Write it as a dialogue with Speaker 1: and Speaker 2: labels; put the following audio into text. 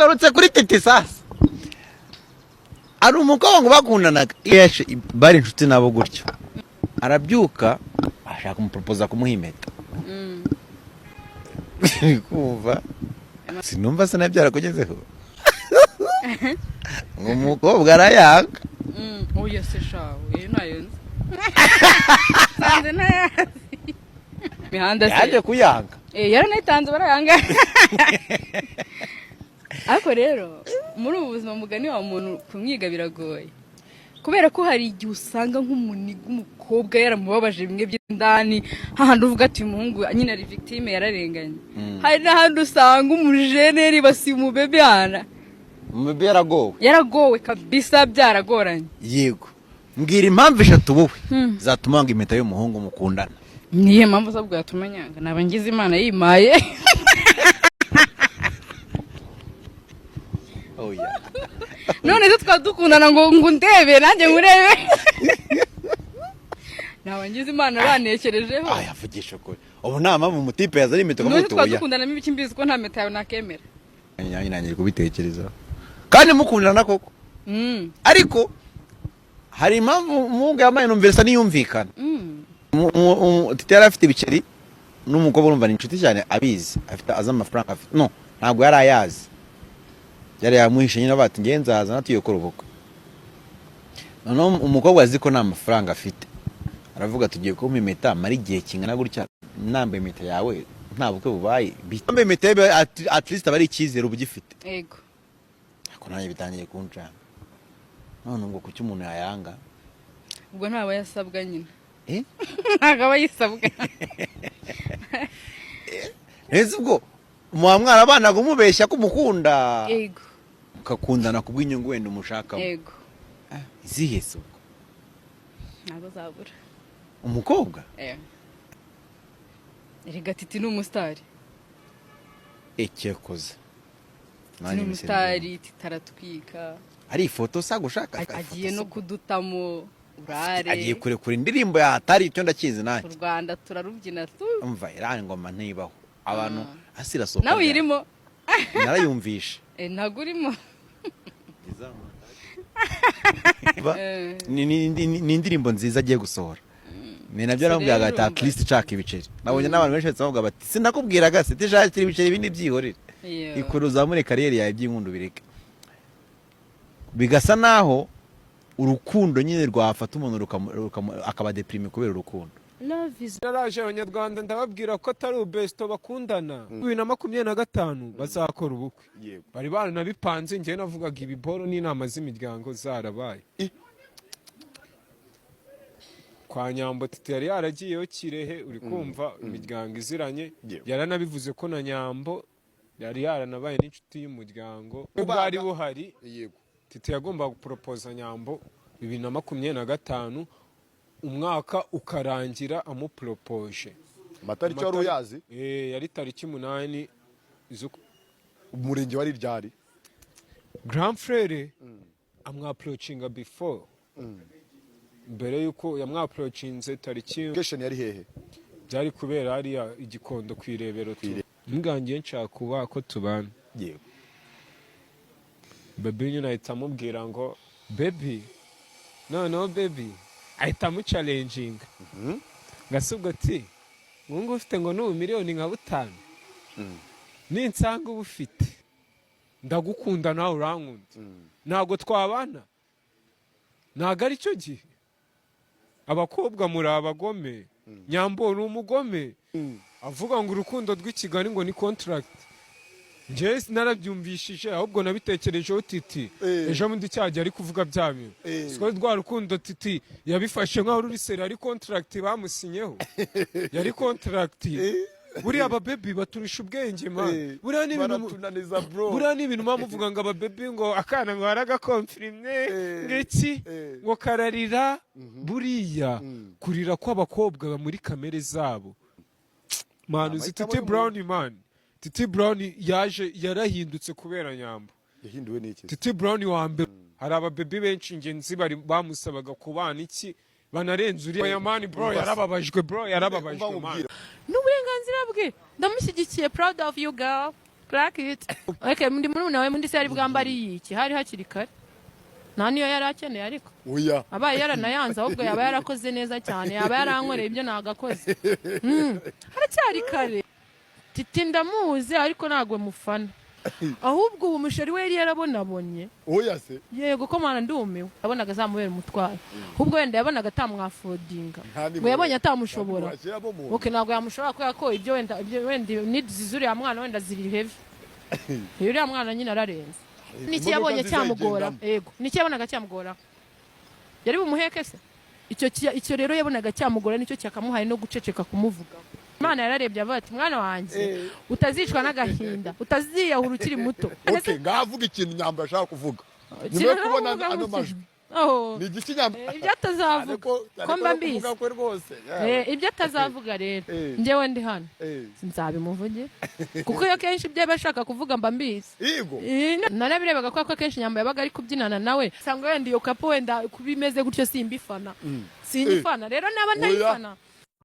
Speaker 1: tugarutse kuri Titi sasa. Ari umukobwa bakundanaga. Yeshe bari inshuti nabo gutyo. Arabyuka ashaka kumupropoza kumuha impeta. Kumva. Sinumva se nabyara kugezeho. Umukobwa arayanga.
Speaker 2: Oya se shawe, nayo nzi. Sanze nayazi. Mihanda se.
Speaker 1: Yaje kuyanga.
Speaker 2: Yaranayitanze barayanga. Ariko rero muri ubu buzima mugani wa muntu kumwiga biragoye. Kubera ko hari igihe usanga nk'umuniga umukobwa yaramubabaje bimwe by'indani hahandi uvuga ati umuhungu nyine ari victime yararenganye. Hari n'ahandi usanga umujeneri basimubebe hana.
Speaker 1: Umubebe yaragowe
Speaker 2: kabisa byaragoranye.
Speaker 1: Yego. Mbwira impamvu eshatu wowe zatuma ngo impeta y'umuhungu mukundana.
Speaker 2: Niye mpamvu zabwo yatumanyanga nabangize Imana yimaye.
Speaker 1: Oya.
Speaker 2: None se twadukundana ngo ndebe nanjye ngurebe. Nabangize Imana banekerejeho.
Speaker 1: Aya vugisha ko. Ubu nama mu mutipe yazari impeta
Speaker 2: mutuya.
Speaker 1: None
Speaker 2: twadukundana ibiki mbizi ko nta meta yawe nakemera.
Speaker 1: Nanjye kubitekereza. Kandi mukundana koko. Ariko hari impamvu umuhungu yamaye numvira niyumvikana. Titi yari afite ibiceri n'umukobwa urumva ni inshuti cyane abizi afite amafaranga afite no ntabwo yari ayazi yari yamuhishe nyine bati ngenzaza natuye koroboko none umukobwa azi ko nta mafaranga afite aravuga tugiye kumpa impeta mari igihe kingana gutya nambaye impeta yawe nta bukwe bubaye nambaye impeta at least abari ikizere ubugifite
Speaker 2: yego
Speaker 1: ako nayo bitangiye kunjana none ngo kuki umuntu yayanga
Speaker 2: ubwo ntaba yasabwa nyine
Speaker 1: ntabwo
Speaker 2: aba yisabwa
Speaker 1: ese ubwo mwamwara abana kumubeshya ko umukunda
Speaker 2: yego
Speaker 1: ukakundana kubw'inyungu wenda umushaka
Speaker 2: yego
Speaker 1: izihe se ubwo
Speaker 2: ntabwo zabura
Speaker 1: umukobwa
Speaker 2: erega Titi ni umusitari
Speaker 1: cyekoze
Speaker 2: ni umusitari titaratwika
Speaker 1: ari ifoto sa gushaka
Speaker 2: agiye no kudutamo urare
Speaker 1: agiye kurekura indirimbo ya atari icyo ndakizi nanjye
Speaker 2: u Rwanda turarubyina tu
Speaker 1: umva irani ngoma ntibaho abantu asirasoka
Speaker 2: nawe irimo
Speaker 1: narayumvisha
Speaker 2: ntago urimo
Speaker 1: ni indirimbo nziza agiye gusohora ni nabyo arambwira ati at least caka ibiceri nabonye n'abantu benshi bavuga bati sinakubwiraga se tishakira ibiceri bindi byihorere ikuru zamure kariyeri yawe by'inkundu bireke bigasa naho urukundo nyine rwafata umuntu akaba deprime kubera urukundo
Speaker 3: naraje abanyarwanda ndababwira ko atari ubesto bakundana 2025 bazakora ubukwe bari baranabipanze ngiye navugaga ibiboro n'inama z'imiryango zarabaye kwa Nyambo Titi yari yaragiyeho Kirehe uri kumva imiryango iziranye yaranabivuze ko na Nyambo yari yaranabaye n'inshuti y'umuryango bwari buhari Titi yagomba gupropoza Nyambo 2025 umwaka ukarangira amupropoje
Speaker 4: amatariki wari uyazi
Speaker 3: yari tariki 8
Speaker 4: umurenge wari ryari
Speaker 3: grand frere amwaproachinga before mbere yuko yamwaproachinze tariki
Speaker 4: location yari hehe
Speaker 3: byari kubera ari igikondo kwirebero ngangiye nshaka kuba ko tubana
Speaker 4: yewe
Speaker 3: baby nyine ahita amubwira ngo baby no baby ahita amuchallenging ngasubwo ati ngo ufite ngo no miliyoni nka 5 ninsanga ubufite ndagukunda nawe urankunda ntago twabana ntago ari cyo gihe abakobwa muri abagome Nyambo ni umugome avuga ngo urukundo rw'Ikigali ngo ni contract nje narabyumvishije ahubwo nabitekerejeho Titi ejo mundi cyajya ari kuvuga bya bintu siko rwa rukundo Titi yabifashe nkaho ruri seri ari contract bamusinyeho yari contract buri aba baby baturisha ubwenge man buri ni ibintu mamuvuga ngo aba baby ngo akana ngo haragakonfirme ngiki ngo kararira buriya kurira kw'abakobwa muri kamere zabo man uzi Titi Brown man Titi Brown yaje yarahindutse kubera Nyambo
Speaker 4: yahinduwe n'iki
Speaker 3: Titi Brown wa mbere hari ababebi benshi ngenzi bari bamusabaga kubana iki banarenze uri ya man bro yarababajwe man
Speaker 2: n'uburenganzira bwe ndamushyigikiye proud of you girl
Speaker 5: crack it okay ndi muri nawe mundi se yari bwambari yiki hari hakiri kare nta niyo yari akeneye ariko
Speaker 4: oya
Speaker 5: abaye yaranayanze ahubwo yaba yarakoze neza cyane yaba yarankoreye ibyo nagakoze haracyari kare titi ndamuzi ariko nagwe mufana ahubwo uwo musheri we yari yarabonabonye
Speaker 4: oya se
Speaker 5: yego ko mana ndumiwe yabonaga zamubera umutwaro ahubwo wenda yabonaga atamwafodinga ngo yabonye atamushobora okay ntabwo yamushobora kubera ko ibyo wenda needs zuriya mwana wenda ziri heavy uriya mwana nyine ararenze niki yabonye cyamugora yego niki yabonaga cyamugora yari bumuheke se icyo rero yabonaga cyamugora nicyo cyakamuhaye no guceceka kumuvuga Imana yararebye avuga ati mwana wanjye utazicwa n'agahinda utaziyahura ukiri muto
Speaker 4: okay ngavuga ikintu nyamba ashaka kuvuga nyuma yo kubona ano majwi ni igiki nyamba
Speaker 5: ibyo atazavuga ko mba mbizi ibyo atazavuga rero njyewe ndi hano sinzabimuvuge kuko iyo kenshi ibyo bashaka kuvuga mba mbizi
Speaker 4: yego
Speaker 5: narabirebaga ko kenshi nyamba yabaga ari kubyinana nawe sanga wenda iyo kapo wenda kubimeze gutyo simbifana sinyifana rero naba ndayifana